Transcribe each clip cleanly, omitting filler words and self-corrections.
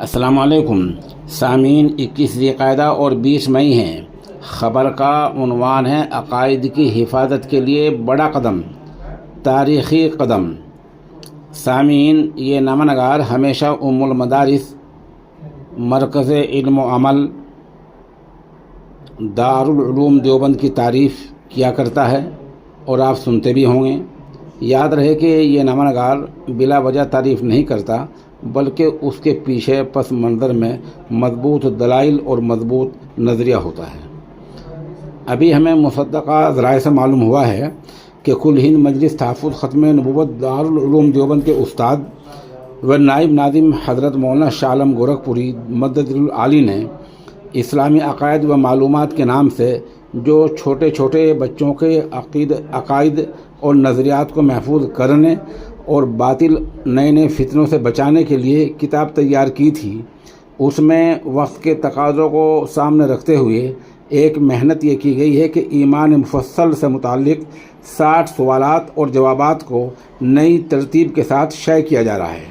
السلام علیکم سامعین، 21 ذی القعدہ اور 20 مئی ہیں۔ خبر کا عنوان ہے عقائد کی حفاظت کے لیے بڑا قدم، تاریخی قدم۔ سامعین، یہ نامہ نگار ہمیشہ ام المدارس، مرکز علم و عمل، دارالعلوم دیوبند کی تعریف کیا کرتا ہے اور آپ سنتے بھی ہوں گے۔ یاد رہے کہ یہ نامہ نگار بلا وجہ تعریف نہیں کرتا، بلکہ اس کے پیچھے پس منظر میں مضبوط دلائل اور مضبوط نظریہ ہوتا ہے۔ ابھی ہمیں مصدقہ ذرائع سے معلوم ہوا ہے کہ کل ہند مجلس تحفظ ختم نبوت دارالعلوم دیوبند کے استاد و نائب ناظم حضرت مولانا شاہ عالم گورکھپوری مدد العالی نے اسلامی عقائد و معلومات کے نام سے جو چھوٹے چھوٹے بچوں کے عقائد اور نظریات کو محفوظ کرنے اور باطل نئے فتنوں سے بچانے کے لیے کتاب تیار کی تھی، اس میں وقت کے تقاضوں کو سامنے رکھتے ہوئے ایک محنت یہ کی گئی ہے کہ ایمان مفصل سے متعلق 60 سوالات اور جوابات کو نئی ترتیب کے ساتھ شائع کیا جا رہا ہے۔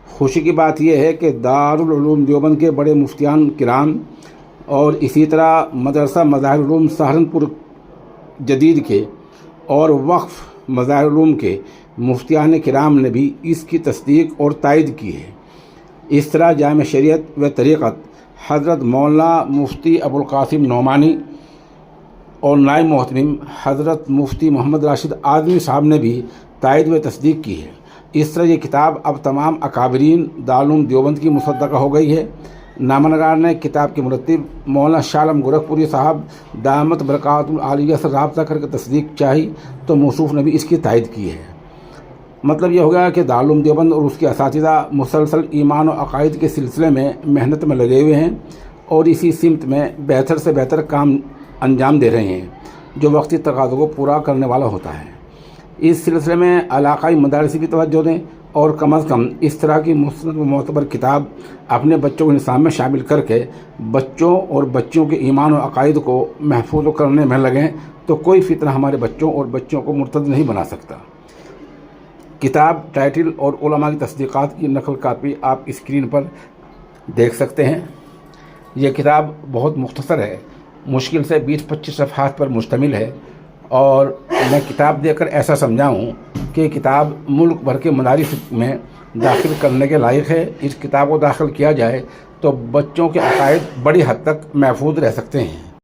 خوشی کی بات یہ ہے کہ دارالعلوم دیوبند کے بڑے مفتیان کرام اور اسی طرح مدرسہ مظاہر العلوم سہارنپور جدید کے اور وقف مظاہر العلوم کے مفتیان کرام نے بھی اس کی تصدیق اور تائید کی ہے۔ اس طرح جامع شریعت و طریقت حضرت مولانا مفتی ابوالقاسم نعمانی اور نائب محتمم حضرت مفتی محمد راشد اعظمی صاحب نے بھی تائید و تصدیق کی ہے۔ اس طرح یہ کتاب اب تمام اکابرین دارالعلوم دیوبند کی مصدقہ ہو گئی ہے۔ نامہ نگار نے کتاب کے مرتب مولانا شاہ عالم گورکھپوری صاحب دامت برکاتہ العالیہ سے رابطہ کر کے تصدیق چاہی تو موصوف نے بھی اس کی تائید کی ہے۔ مطلب یہ ہو گیا کہ دارالعلوم دیوبند اور اس کے اساتذہ مسلسل ایمان و عقائد کے سلسلے میں محنت میں لگے ہوئے ہیں اور اسی سمت میں بہتر سے بہتر کام انجام دے رہے ہیں جو وقتی تقاضوں کو پورا کرنے والا ہوتا ہے۔ اس سلسلے میں علاقائی مدارس بھی توجہ دیں اور کم از کم اس طرح کی مستند و معتبر کتاب اپنے بچوں کے نصاب میں شامل کر کے بچوں اور بچیوں کے ایمان و عقائد کو محفوظ کرنے میں لگیں تو کوئی فتنہ ہمارے بچوں اور بچیوں کو مرتد نہیں بنا سکتا۔ کتاب، ٹائٹل اور علماء کی تصدیقات کی نقل کاپی آپ اسکرین پر دیکھ سکتے ہیں۔ یہ کتاب بہت مختصر ہے، مشکل سے 20-25 صفحات پر مشتمل ہے اور میں کتاب دیکھ کر ایسا سمجھا ہوں کہ کتاب ملک بھر کے مدارس میں داخل کرنے کے لائق ہے۔ اس کتاب کو داخل کیا جائے تو بچوں کے عقائد بڑی حد تک محفوظ رہ سکتے ہیں۔